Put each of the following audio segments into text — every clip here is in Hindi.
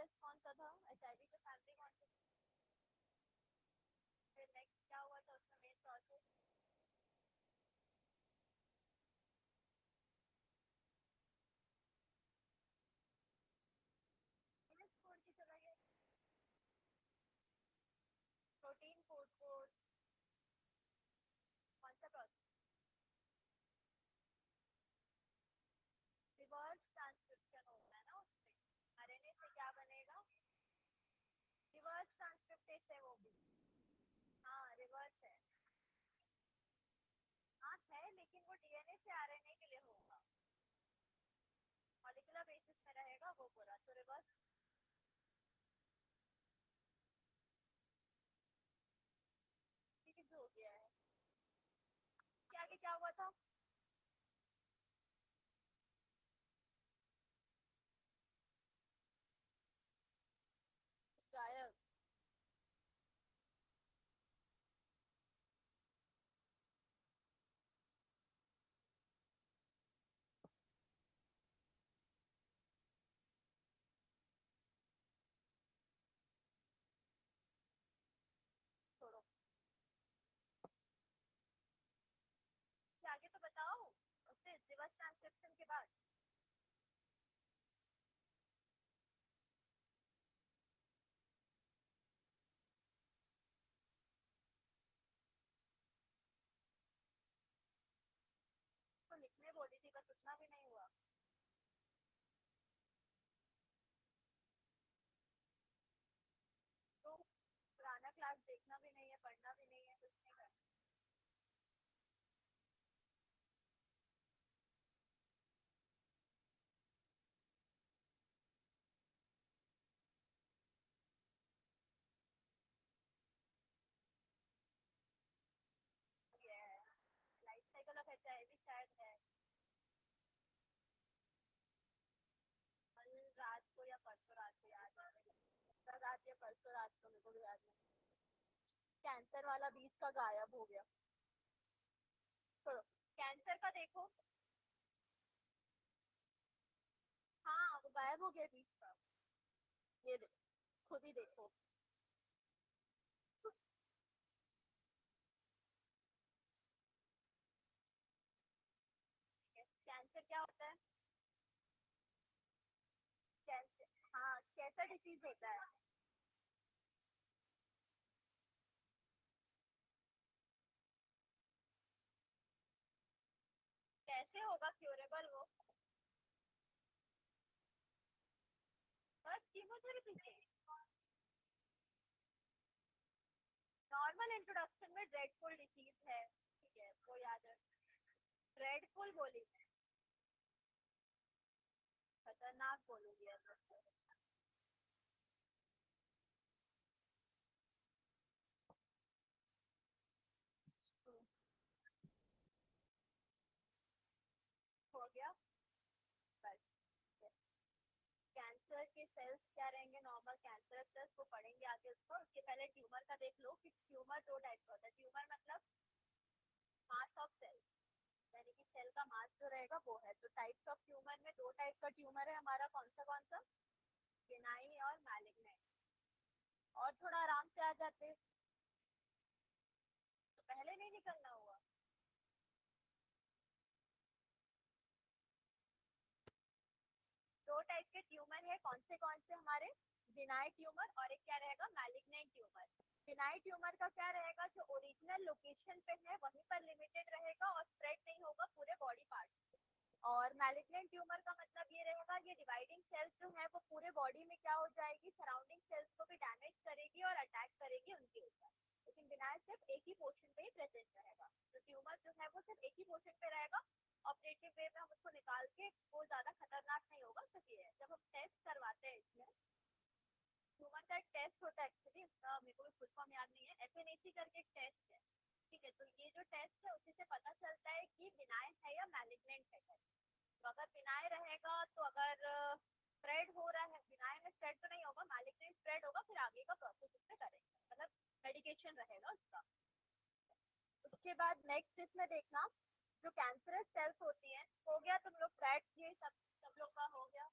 वीएस कौन सा था, एचआईवी का फैमिली कौन सा था? फिर नेक्स्ट क्या हुआ था उसमें मेन प्रोसेस? वीएस छोड़ के चला गया। प्रोटीन कोड को कौन सा प्रोसेस? रिवर्स ट्रांसक्रिप्शन होता है ना उसमें, आरएनए से क्या बनेगा? रिवर्स ट्रांसक्रिप्टेज है वो भी। हाँ रिवर्स है। हाँ है, लेकिन वो डीएनए से आरएनए के लिए होगा, मॉलिक्यूलर बेसिस में रहेगा वो पूरा, तो रिवर्स। ठीक है, हो गया है। क्या आगे क्या हुआ था? गायब। छोड़ो, क्या आगे तो बताओ। उससे रिवर्स ट्रांसक्रिप्शन के बाद तो लिखने बोली थी, बस उतना भी नहीं हुआ। तो पुराना क्लास देखना भी नहीं है, पढ़ना भी नहीं है, कुछ नहीं करना। ये लाइफ साइकिल ऑफ एचआईवी शायद है, कल रात को या परसों रात को याद है मेरे को। कल रात या परसों रात को, मेरे को भी याद नहीं। कैंसर वाला बीच का गायब हो गया। छोड़ो, कैंसर का देखो। हाँ वो गायब हो गया बीच का। ये देखो, खुद ही देखो। कैंसर क्या होता है? कैंसर, हाँ कैसा डिसीज होता है? कैसे होगा क्यूरेबल वो? बस कीमोथेरेपी से। नॉर्मल इंट्रोडक्शन में ड्रेडफुल डिसीज है, ठीक है वो याद है। ड्रेडफुल बोली मैं, खतरनाक बोलूंगी अब मैं। हो गया बस। कैंसर के सेल्स क्या रहेंगे? नॉर्मल कैंसर सेल्स को पढ़ेंगे आगे उसको। उसके पहले ट्यूमर का देख लो कि ट्यूमर दो टाइप का होता है। ट्यूमर मतलब मास ऑफ सेल, यानी कि सेल का मास जो रहेगा वो है। तो टाइप्स ऑफ ट्यूमर में दो टाइप का ट्यूमर है हमारा, कौन सा? बिनाइन और मैलिग्नेंट। और थोड़ा आराम से आ जाते तो पहले नहीं निकलना हुआ। दो टाइप के ट्यूमर है, कौन से हमारे? बिनाइन ट्यूमर और एक क्या रहेगा? Malignant tumour. बिनाइन ट्यूमर का क्या रहेगा? जो ओरिजिनल लोकेशन पे है वहीं पर लिमिटेड रहेगा और स्प्रेड नहीं होगा पूरे बॉडी पार्ट। और मैलिग्नेंट ट्यूमर का मतलब ये रहेगा, ये डिवाइडिंग सेल्स जो है वो पूरे बॉडी में क्या हो जाएगी, सराउंडिंग सेल्स को भी डैमेज करेगी और अटैक करेगी उनके ऊपर। लेकिन बिनाइन सिर्फ एक ही पोर्शन पे ही प्रेजेंट रहेगा। तो ट्यूमर जो है वो सिर्फ एक ही पोर्शन पे रहेगा। ऑपरेटिव वे में हम उसको निकाल के, वो ज्यादा खतरनाक नहीं होगा। तो ये है, जब हम टेस्ट करवाते हैं इसमें, ट्यूमर का एक टेस्ट होता है एक्चुअली, उसका मेरे को भी फुल फॉर्म याद नहीं है, एफएनएसी करके एक टेस्ट है। ठीक है, तो ये जो टेस्ट है उसी से पता चलता है कि बिनाइन है या मैलिग्नेंट है। तो अगर बिनाइन रहेगा तो अगर स्प्रेड हो रहा है, बिनाइन में स्प्रेड तो नहीं होगा, मैलिग्नेंट स्प्रेड होगा, फिर आगे का प्रोसेस उसमें करेंगे, मतलब मेडिकेशन रहेगा उसका। उसके बाद नेक्स्ट इसमें देखना, जो कैंसरस सेल्स होती हैं, हो गया तुम लोग फैट, ये सब सब लोग का हो गया।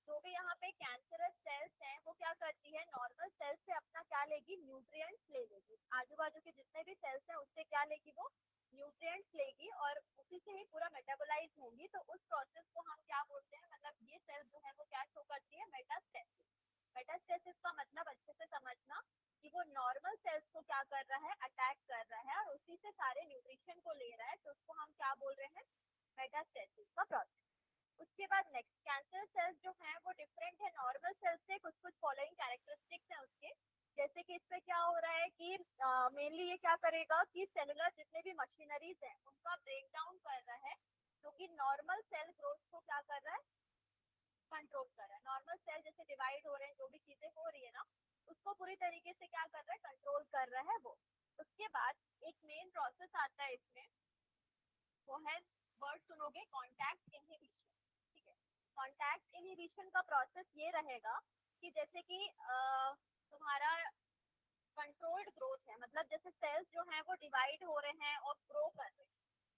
जो भी यहाँ पे कैंसरस सेल्स हैं वो क्या करती है, नॉर्मल सेल्स से अपना क्या लेगी, न्यूट्रिएंट्स ले लेगी। आजू बाजू के जितने भी सेल्स हैं उससे क्या लेगी, वो न्यूट्रिएंट्स लेगी और उसी से ही पूरा मेटाबोलाइज होंगी। तो उस प्रोसेस को हम क्या बोलते हैं, मतलब ये सेल्स जो है वो क्या शो करती है, मेटास्टेसिस। मेटास्टेसिस का मतलब अच्छे से समझना कि वो नॉर्मल सेल्स को क्या कर रहा है, अटैक कर रहा है और उसी से सारे न्यूट्रिशन को ले रहा है। तो उसको हम क्या बोल रहे हैं, मेटास्टेसिस का प्रोसेस। उसके बाद नेक्स्ट, कैंसर सेल्स जो हैं वो डिफरेंट है नॉर्मल सेल्स से। कुछ कुछ फॉलोइंग कैरेक्टरिस्टिक्स हैं उसके, जैसे कि इसमें क्या हो रहा है कि मेनली ये क्या करेगा कि सेलुलर जितने भी मशीनरीज हैं उनका ब्रेक डाउन कर रहा है, जो कि नॉर्मल सेल ग्रोथ को क्या कर रहा है, कंट्रोल कर रहा है। नॉर्मल सेल जैसे डिवाइड हो रहे हैं, जो भी चीजें हो रही है ना, उसको पूरी तरीके से क्या कर रहा है, कंट्रोल कर रहा है वो। उसके बाद एक मेन प्रोसेस आता है इसमें, वो है, वर्ड सुनोगे, कॉन्टैक्ट इनहिबिशन। ठीक है, कॉन्टैक्ट इनहिबिशन का प्रोसेस ये रहेगा कि जैसे कि तुम्हारा कंट्रोल्ड ग्रोथ है, मतलब जैसे सेल्स जो हैं वो डिवाइड हो रहे हैं और ग्रो कर रहे हैं।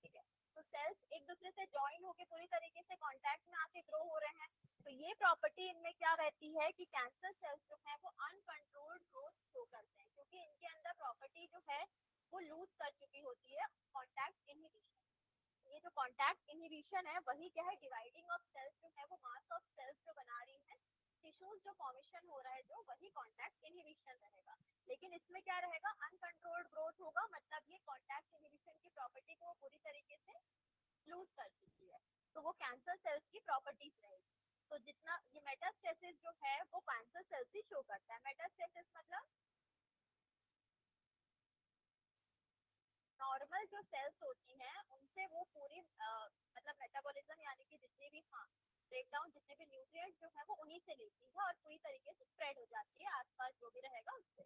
ठीक है, तो सेल्स एक दूसरे से ज्वाइन होकर पूरी तरीके से कांटेक्ट में आके ग्रो हो रहे हैं। तो ये प्रॉपर्टी इनमें क्या रहती है कि कैंसर सेल्स जो है वो अनकंट्रोल्ड ग्रोथ शो करते हैं, क्योंकि इनके अंदर प्रॉपर्टी जो है वो लूज कर चुकी होती है कॉन्टैक्ट इनहिबिशन। ये जो कॉन्टैक्ट इनहिबिशन है वही क्या है, डिवाइडिंग ऑफ सेल्स जो है वो मास ऑफ सेल्स जो बना रही है, टिश्यूज जो फॉर्मेशन हो रहा है जो, वही कॉन्टैक्ट इनहिबिशन रहेगा। लेकिन इसमें क्या रहेगा, अनकंट्रोल्ड ग्रोथ होगा, मतलब ये कॉन्टैक्ट इनहिबिशन की प्रॉपर्टी को पूरी तरीके से लूज कर चुकी है। तो वो कैंसर सेल्स की प्रॉपर्टीज रहेगी। तो जितना ये मेटास्टेसिस जो है वो कैंसर सेल्स ही शो करता है। मेटास्टेसिस मतलब नॉर्मल जो सेल्स होती हैं उनसे वो पूरी मतलब मेटाबॉलिज्म यानी कि जितने भी, हाँ, ब्रेकडाउन, जितने भी न्यूट्रिएंट्स जो है वो उन्हीं से लेती है और पूरी तरीके से स्प्रेड हो जाती है आसपास जो भी रहेगा उससे।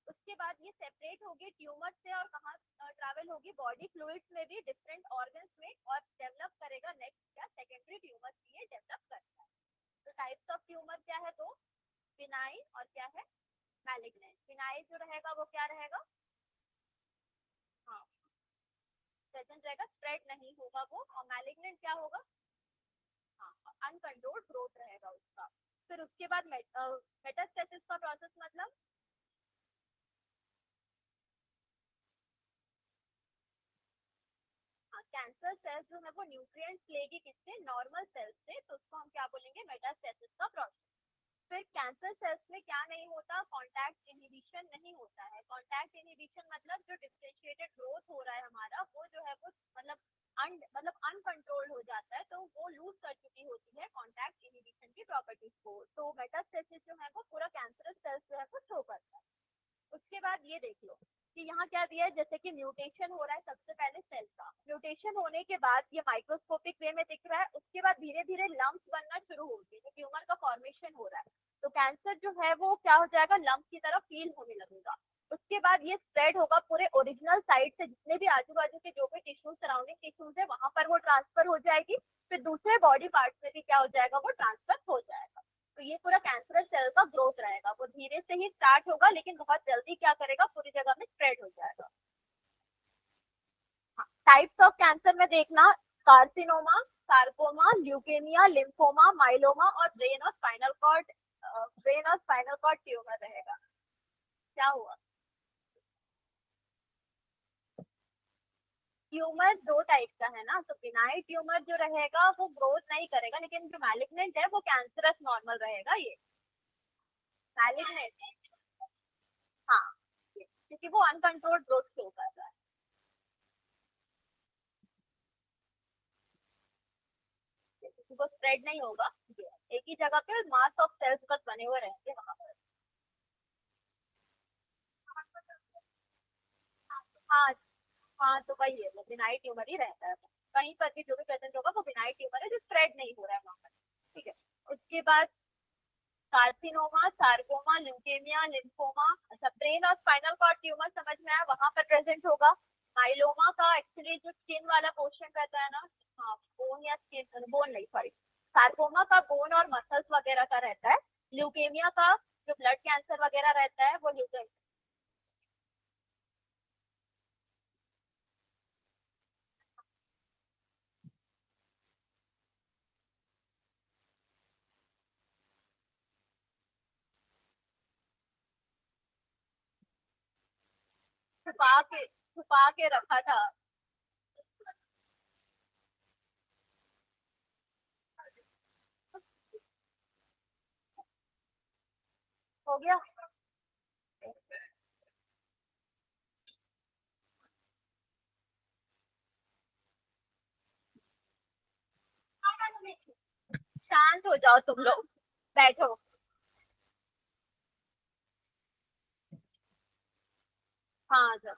उसके बाद ये सेपरेट होगी ट्यूमर से और कहाँ ट्रैवल होगी, बॉडी फ्लूइड्स में भी, डिफरेंट ऑर्गन्स में, और डेवलप करेगा नेक्स्ट क्या, सेकेंडरी ट्यूमर ये डेवलप करता है। तो टाइप्स ऑफ ट्यूमर क्या है, तो बिनाइन और क्या है, मैलिग्नेंट। बिनाइन जो रहेगा वो क्या रहेगा, हाँ, प्रेजेंट रहेगा, स्प्रेड नहीं होगा वो। और मैलिग्नेंट क्या होगा, हाँ, अनकंट्रोल्ड ग्रोथ रहेगा उसका। फिर उसके बाद मेटास्टेसिस का प्रोसेस मतलब, हाँ, कैंसर सेल्स जो है वो न्यूट्रिएंट्स लेगी किससे, नॉर्मल सेल्स से, तो उसको हम क्या बोलेंगे, मेटास्टेसिस का प्रोसेस। फिर कैंसर सेल्स में क्या नहीं होता, कॉन्टैक्ट इनहिबिशन नहीं होता है। कॉन्टैक्ट इनहिबिशन मतलब जो डिफरेंशिएटेड ग्रोथ हो रहा है हमारा वो जो है वो मतलब अनकंट्रोल्ड हो जाता है, तो वो लूज कर चुकी होती है कॉन्टैक्ट इनहिबिशन की प्रॉपर्टीज को। तो मेटास्टेसिस जो है वो पूरा कैंसरस सेल्स जो है वो शो करता है। उसके बाद ये देख लो कि यहाँ क्या दिया है, जैसे कि म्यूटेशन हो रहा है सबसे पहले सेल का। म्यूटेशन होने के बाद ये माइक्रोस्कोपिक वे में दिख रहा है, उसके बाद धीरे धीरे लम्प्स बनना शुरू होगी, जो ट्यूमर का फॉर्मेशन हो रहा है। तो कैंसर जो है वो क्या हो जाएगा, लम्प की तरह फील होने लगेगा। उसके बाद ये स्प्रेड होगा पूरे ओरिजिनल साइट से, जितने भी आजू बाजू के जो भी टिश्यूज, सराउंडिंग टिश्यूज है, वहां पर वो ट्रांसफर हो जाएगी। फिर दूसरे बॉडी पार्ट में भी क्या हो जाएगा, वो ट्रांसफर हो जाएगा। तो ये पूरा कैंसरस सेल का ग्रोथ रहेगा, वो धीरे से ही स्टार्ट होगा लेकिन बहुत जल्दी क्या करेगा, पूरी जगह में स्प्रेड हो जाएगा। टाइप्स ऑफ कैंसर में देखना, carcinoma, sarcoma, leukaemia, lymphoma, myeloma और ब्रेन और स्पाइनल कॉर्ड ट्यूमर रहेगा। क्या हुआ, ट्यूमर दो टाइप का है ना, तो बिनाइन ट्यूमर जो रहेगा वो ग्रोथ नहीं करेगा, लेकिन जो मैलिग्नेंट है वो कैंसरस नॉर्मल रहेगा। ये मैलिग्नेंट, हाँ, क्योंकि वो अनकंट्रोल्ड ग्रोथ शो कर रहा है, वो स्प्रेड नहीं होगा, एक ही जगह पे मास ऑफ सेल्स बस बने हुए रहेंगे वहां पर। हाँ, हाँ, तो वही है, वो बिनाइन ट्यूमर ही रहता है। कहीं पर भी जो भी प्रेजेंट होगा वो बिनाइन ट्यूमर है जो स्प्रेड नहीं हो रहा है वहां पर। ठीक है, उसके बाद कार्सिनोमा, सार्कोमा, ल्यूकेमिया, लिम्फोमा, अच्छा, ब्रेन और स्पाइनल कॉर्ड ट्यूमर समझ में आया, वहां पर प्रेजेंट होगा। माइलोमा का एक्चुअली जो स्किन वाला पोर्शन रहता है ना, हाँ, बोन या स्किन, बोन नहीं, सॉरी, सार्कोमा का बोन और मसल्स वगैरह का रहता है। ल्यूकेमिया का जो ब्लड कैंसर वगैरह रहता है वो ल्यूकेमिया। छुपा के रखा था। हो गया। शांत हो जाओ तुम लोग, बैठो। हाँ जाओ।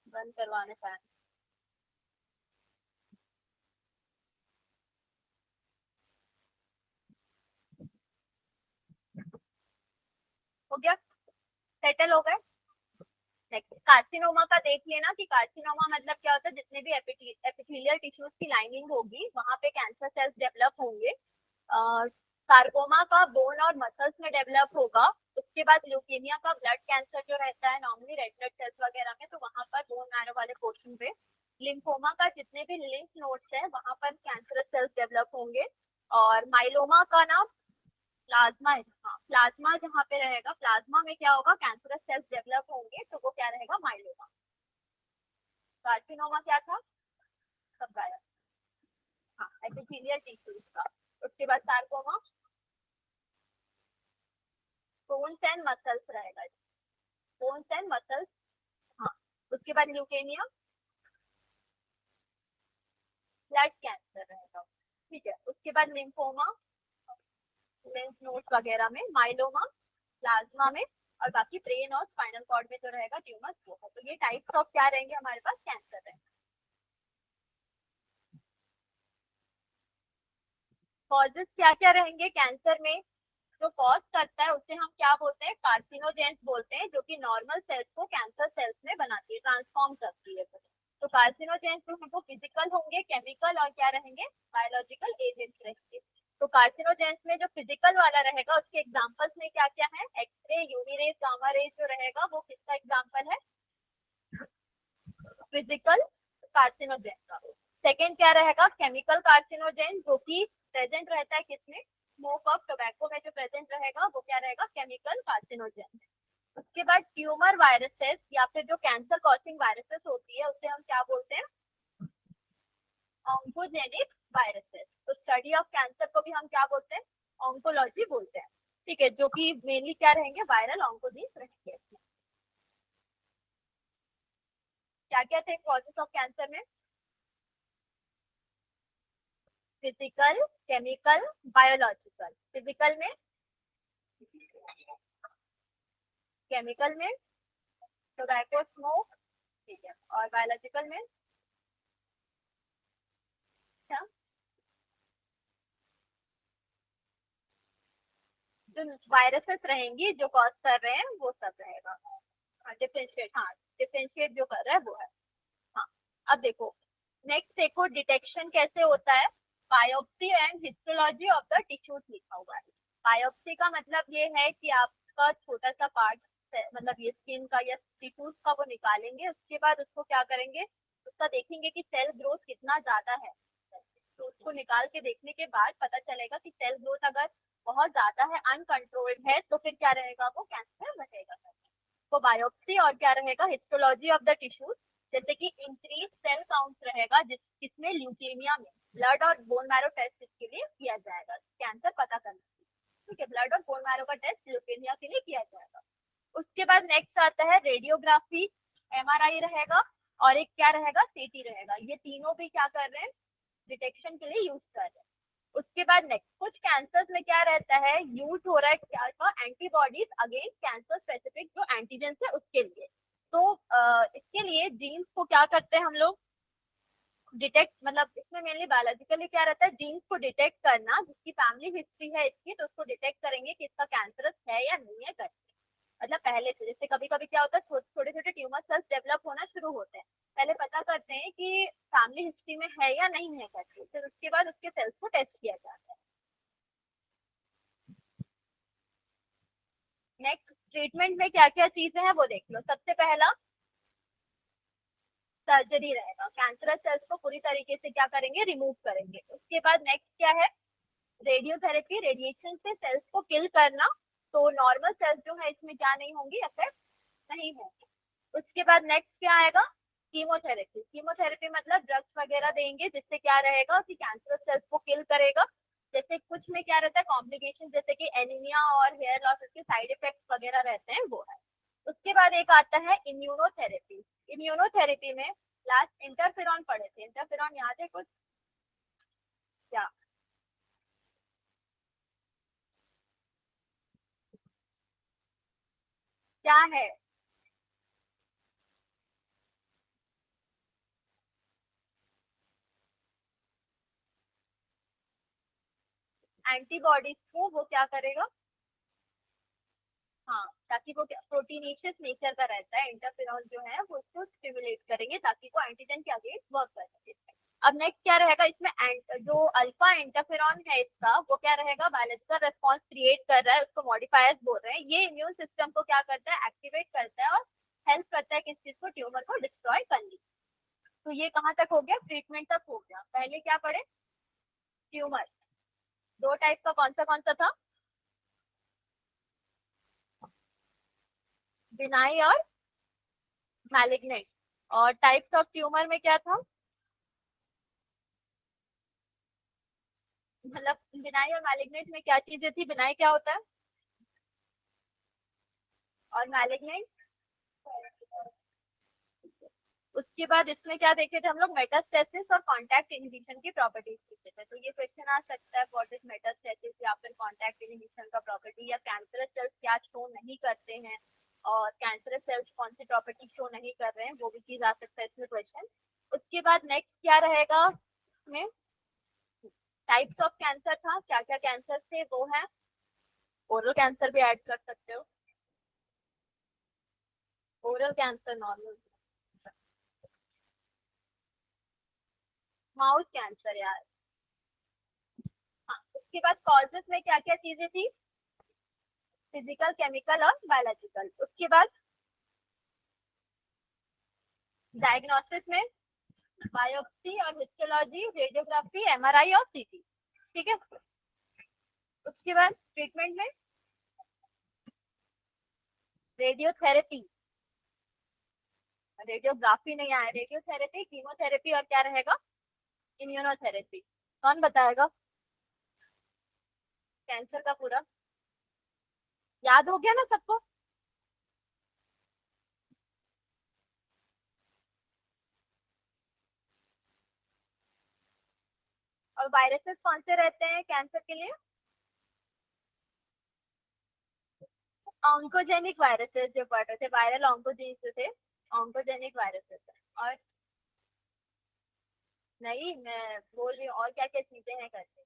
बंद करवाने फैन। हो गया, सेटल हो गए। कार्सिनोमा का देख लेना कि कार्सिनोमा मतलब क्या होता है, जितने भी एपिथेलियल टिश्यूज की लाइनिंग होगी वहां पे कैंसर सेल्स डेवलप होंगे। सार्कोमा का बोन और मसल्स में डेवलप होगा। उसके बाद ल्यूकेमिया का ब्लड कैंसर जो रहता है नॉर्मली रेड ब्लड सेल्स वगैरह में, तो वहां पर बोन मैरो वाले पोर्शन पे। लिम्फोमा का जितने भी लिम्फ नोड्स है वहां पर कैंसर सेल्स डेवलप होंगे। और माइलोमा का ना प्लाज्मा है, हाँ प्लाज्मा जहाँ पे रहेगा, प्लाज्मा में क्या होगा, कैंसरस सेल्स डेवलप होंगे, तो वो क्या रहेगा, माइलोमा। कार्सिनोमा क्या था, सब गायब। हाँ एपिथेलियल टिश्यूज का। उसके बाद सार्कोमा बोन्स एंड मसल्स रहेगा, बोन्स एंड मसल्स। हाँ। उसके बाद ल्यूकेमिया ब्लड कैंसर रहेगा। ठीक है, उसके बाद लिम्फोमा लिम्फ नोड्स वगैरह में, माइलोमा प्लाज्मा में, और बाकी ब्रेन और स्पाइनल कॉर्ड में जो रहेगा ट्यूमर वो है। तो ये टाइप्स ऑफ क्या रहेंगे हमारे पास, कैंसर है। कॉजेस क्या क्या रहेंगे कैंसर में, जो कॉज करता है उसे हम क्या बोलते हैं, कार्सिनोजेंस बोलते हैं, जो कि नॉर्मल सेल्स को कैंसर सेल्स में बनाती है, ट्रांसफॉर्म करती है। तो कार्सिनोजेंस जो है वो फिजिकल होंगे, केमिकल और क्या रहेंगे, बायोलॉजिकल एजेंट्स रहेंगे। तो कार्सिनोजेंस में जो फिजिकल वाला रहेगा उसके एग्जांपल्स में क्या क्या है, X ray, UV rays, gamma rays जो रहेगा वो किसका एग्जांपल है, फिजिकल कार्सिनोजेन का। सेकेंड क्या रहेगा, केमिकल कार्सिनोजेन, जो कि प्रेजेंट रहता है किसमें, स्मोक ऑफ टोबैको में जो प्रेजेंट रहेगा वो क्या रहेगा, केमिकल कार्सिनोजेन। उसके बाद ट्यूमर वायरसेस या फिर जो कैंसर कॉजिंग वायरसेस होती है उसे हम क्या बोलते हैं, ऑन्कोजेनिक वायरसेस। तो स्टडी ऑफ कैंसर को भी हम क्या बोलते हैं, ऑन्कोलॉजी बोलते हैं। ठीक है, जो कि मेनली क्या रहेंगे, वायरल ऑन्कोजीन्स रहेंगे। क्या क्या थे कॉजेस ऑफ कैंसर में, फिजिकल, केमिकल, बायोलॉजिकल। फिजिकल में, केमिकल में टोबैको स्मोक, ठीक है, और बायोलॉजिकल में क्या, जो वायरसेस रहेंगी जो कॉज कर रहे हैं वो सब रहेगा। डिफरेंशिएट, हाँ डिफरेंशिएट जो कर रहा है वो है। हाँ। अब देखो, नेक्स्ट देखो डिटेक्शन कैसे होता है, biopsy and histology of the tissues लिखा हुआ है। बायोप्सी का मतलब ये है कि आपका छोटा सा पार्ट, मतलब ये स्किन का या टिश्यूज का वो निकालेंगे, उसके बाद उसको क्या करेंगे, उसका देखेंगे कि सेल ग्रोथ कितना ज्यादा है। तो उसको निकाल के देखने के बाद पता चलेगा कि सेल ग्रोथ अगर बहुत ज्यादा है, अनकंट्रोल्ड है, तो फिर क्या रहेगा, वो कैंसर रहेगा। वो बायोप्सी, और क्या रहेगा, हिस्टोलॉजी ऑफ द टिश्यूज। जैसे कि इंक्रीज सेल काउंट रहेगा, जिसमें ल्यूकेमिया में ब्लड और बोन मैरो टेस्ट इसके लिए किया जाएगा, कैंसर पता करने के लिए। ठीक है, ब्लड और बोन मैरो का टेस्ट ल्यूकेमिया के लिए किया जाएगा। उसके बाद नेक्स्ट आता है रेडियोग्राफी, एमआरआई रहेगा, और एक क्या रहेगा, सीटी रहेगा। ये तीनों भी क्या कर रहे हैं, डिटेक्शन के लिए यूज कर रहे हैं। उसके बाद नेक्स्ट, कुछ कैंसर्स में क्या रहता है, यूज हो रहा है क्या का, एंटीबॉडीज अगेंस्ट कैंसर स्पेसिफिक जो एंटीजेंस है उसके लिए। तो इसके लिए जीन्स को क्या करते हैं हम लोग, डिटेक्ट, मतलब इसमें मेनली बायोलॉजिकली क्या रहता है, जीन्स को डिटेक्ट करना, जिसकी फैमिली हिस्ट्री है इसकी, तो उसको डिटेक्ट करेंगे कि इसका कैंसरस है या नहीं है करके। मतलब पहले से, जैसे कभी कभी क्या होता है, छोटे छोटे ट्यूमर सेल्स डेवलप होना शुरू होते हैं, पहले पता करते हैं कि फैमिली हिस्ट्री में है या नहीं है करके, फिर उसके बाद उसके सेल्स को टेस्ट किया जाता है। नेक्स्ट ट्रीटमेंट में क्या क्या चीजें हैं वो देख लो। सबसे पहला सर्जरी रहेगा, कैंसरस सेल्स को पूरी तरीके से क्या करेंगे, रिमूव करेंगे। उसके बाद नेक्स्ट क्या है, रेडियोथेरेपी, रेडिएशन से सेल्स को किल करना। तो नॉर्मल सेल्स जो है इसमें क्या नहीं होंगी, अफेक्ट नहीं होंगी। उसके बाद नेक्स्ट क्या आएगा, कीमोथेरेपी। कीमोथेरेपी मतलब ड्रग्स वगैरह देंगे जिससे क्या रहेगा कि कैंसरस सेल्स को किल करेगा। जैसे कुछ में क्या रहता है कॉम्प्लिकेशन, जैसे कि एनीमिया और हेयर लॉस के साइड इफेक्ट्स वगैरह रहते हैं, वो है। उसके बाद एक आता है इम्यूनोथेरेपी। इम्यूनोथेरेपी में लास्ट इंटरफेरॉन पढ़े थे, इंटरफेरॉन याद है कुछ क्या? क्या है? एंटीबॉडीज को वो क्या करेगा, हाँ, ताकि वो प्रोटीनेशियस नेचर का रहता है, इंटरफेरॉन जो है वो उसको स्टिमुलेट करेंगे ताकि वो एंटीजन के अगेंस्ट वर्क कर सके। अब नेक्स्ट क्या रहेगा इसमें, जो अल्फा इंटरफेरॉन है इसका वो क्या रहेगा, बायोलॉजिकल रेस्पॉन्स क्रिएट कर रहा है, उसको मॉडिफायर्स बोल रहे हैं। ये इम्यून सिस्टम को क्या करता है, एक्टिवेट करता है और हेल्प करता है किस चीज को, ट्यूमर को डिस्ट्रॉय करने। तो ये कहाँ तक हो गया, ट्रीटमेंट तक हो गया। पहले क्या पढ़े, ट्यूमर दो टाइप का, कौन सा था, बिनाई और मैलिग्नेंट। और टाइप्स ऑफ ट्यूमर में क्या था, मतलब बिनाई और मैलिग्नेंट में क्या चीजें थी, बिनाई क्या होता है और मैलिग्नेंट। उसके बाद इसमें क्या देखे थे हम लोग, मेटास्टेसिस और कांटेक्ट इनहिबिशन की प्रॉपर्टीज देखे थे। तो ये क्वेश्चन आ सकता है, व्हाट इज मेटास्टेसिस या फिर कांटेक्ट इनहिबिशन का प्रॉपर्टी, या कैंसरस सेल्स क्या शो नहीं करते हैं और कैंसरस सेल्स कौन सी प्रॉपर्टी शो नहीं कर रहे हैं, वो भी चीज आ सकता है इसमें क्वेश्चन। उसके बाद नेक्स्ट क्या रहेगा इसमें, टाइप्स ऑफ कैंसर था, क्या क्या कैंसर थे वो है, ओरल कैंसर भी ऐड कर सकते हो, oral cancer, normal, mouth cancer यार। हाँ, उसके बाद कॉजेस में क्या क्या चीजें थी, फिजिकल, केमिकल और बायोलॉजिकल। उसके बाद डायग्नोसिस में बायोप्सी और हिस्टोलॉजी, रेडियोग्राफी, एमआरआई और सीटी। ठीक है। उसके बाद ट्रीटमेंट में रेडियोथेरेपी, रेडियोग्राफी नहीं आया, रेडियोथेरेपी, कीमोथेरेपी और क्या रहेगा, इम्यूनोथेरेपी। कौन बताएगा, कैंसर का पूरा याद हो गया ना सबको। और वायरसेस कौन से रहते हैं कैंसर के लिए, ऑन्कोजेनिक वायरसेस जो पढ़ रहे थे, वायरल ऑन्कोजेनिक थे, ऑन्कोजेनिक वायरसेस। और नहीं, मैं बोल रही हूँ और क्या क्या चीजें हैं करके।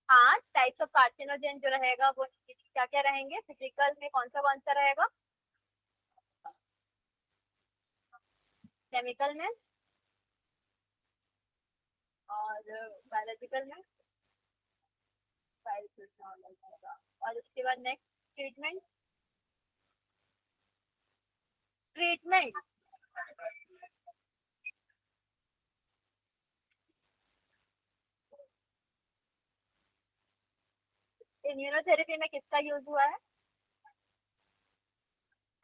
हाँ, टाइप्स ऑफ कार्सिनोजेन जो रहेगा वो क्या क्या रहेंगे, फिजिकल में कौन सा रहेगा, केमिकल में और बायोलॉजिकल में और उसके बाद नेक्स्ट ट्रीटमेंट, ट्रीटमेंट इम्यूनोथेरेपी में किसका यूज हुआ है,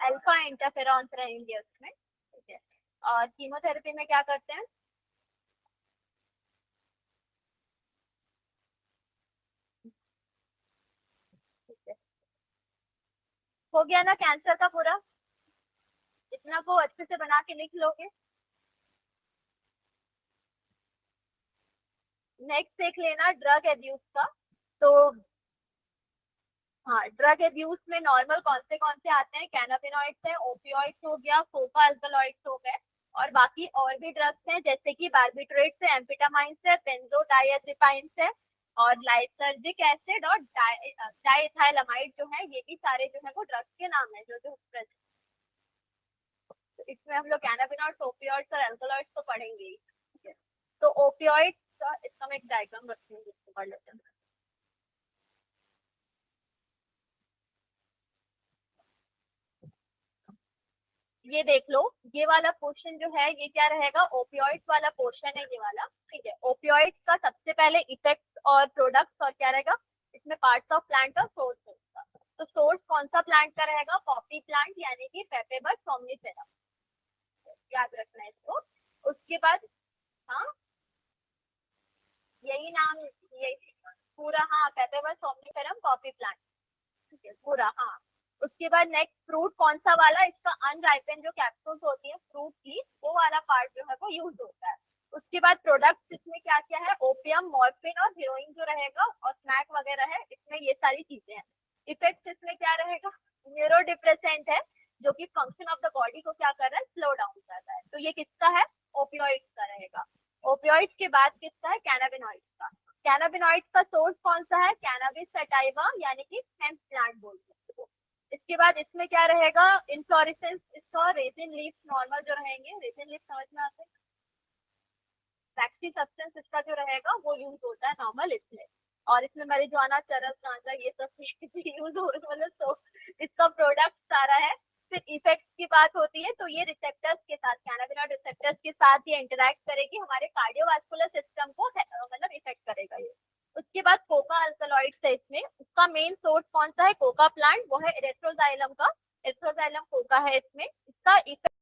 अल्फा इंटरफेरॉन्स रहेंगे उसमें। ठीक है। और कीमोथेरेपी में क्या करते हैं, ठीक है। हो गया ना कैंसर का पूरा, इतना को अच्छे से बना के लिख लोगे। नेक्स्ट देख लेना ड्रग एब्यूज का। तो हाँ, ड्रग एब्यूज में नॉर्मल कौन से आते हैं, कैनाबिनॉइड्स है, ओपियोइड्स हो गया, कोका अल्कलॉइड्स हो गए, और बाकी और भी ड्रग्स हैं जैसे कि बार्बिट्रेट्स है, एम्फेटामाइंस है, बेंजोडाइazepines है, और लाइसर्जिक एसिड और डाइथाइलामाइड जो है, ये भी सारे जो है वो ड्रग्स के नाम है जो present। तो इसमें हम लोग कैनाबिनॉइड्स, ओपियोइड्स और अल्कलॉइड्स तो पढ़ेंगे ही। ठीक है। तो ओपियोइड्स का इसका मैं एक डायग्राम रखती हूँ जिसको पढ़ लेते हैं। ये देख लो, ये वाला पोर्शन जो है ये क्या रहेगा, ओपियोइड्स वाला पोर्शन है ये वाला, ठीक है। ओपियोइड्स का सबसे पहले इफेक्ट और प्रोडक्ट्स और क्या रहेगा, इसमें पार्ट्स ऑफ प्लांट और सोर्स होगा। तो सोर्स कौन सा प्लांट का रहेगा, पॉपी प्लांट यानी कि पेपेबस सोमनिफेरम, याद रखना है इसको। उसके बाद हाँ, यही नाम, यही पूरा, हाँ पेपेबस सोमनिफेरम पॉपी प्लांट, ठीक है पूरा, हाँ। उसके बाद नेक्स्ट फ्रूट कौन सा वाला, इसका अनराइपेन जो कैप्सूल्स होती है फ्रूट की, वो वाला पार्ट जो है वो यूज होता है। उसके बाद प्रोडक्ट्स इसमें क्या क्या है, ओपियम, मॉर्फिन और हीरोइन जो रहेगा और स्नैक वगैरह है, इसमें ये सारी चीजें हैं। इफेक्ट्स इसमें क्या रहेगा, न्यूरो डिप्रेसेंट है, जो कि फंक्शन ऑफ द बॉडी को क्या कर रहा है, स्लो डाउन कर रहा है। तो ये किसका है, ओपियोइड्स का रहेगा। ओपियोइड्स के बाद किसका है, कैनाबिनॉइड्स का। कैनाबिनॉइड्स का सोर्स कौन सा है, कैनाबिस सटाइवा यानी कि हेम्प प्लांट बोलते हैं। इसके बाद इसमें क्या रहेगा, इनफ्लोरेसेंस इसका रेजिन लीव्स नॉर्मल जो रहेंगे, रेजिन लीव्स समझ में आते हैं, वैक्सी सब्सटेंस इसका जो रहेगा वो यूज होता है नॉर्मल इसमें। और इसमें marijuana, चरस, गांजा ये सब यूज हो रहा है, मतलब तो इसका प्रोडक्ट सारा है। फिर इफेक्ट्स की बात होती है तो ये रिसेप्टर्स के साथ, कैनाबिनॉइड रिसेप्टर्स के साथ ये इंटरेक्ट करेगी, हमारे कार्डियोवास्कुलर सिस्टम को मतलब इफेक्ट करेगा ये। उसके बाद कोका अल्कलॉइड्स है इसमें, उसका मेन सोर्स कौन सा है, कोका प्लांट, वो है एरिथ्रोजाइलम का, एरिथ्रोजाइलम कोका है इसमें। इसका इफेक्ट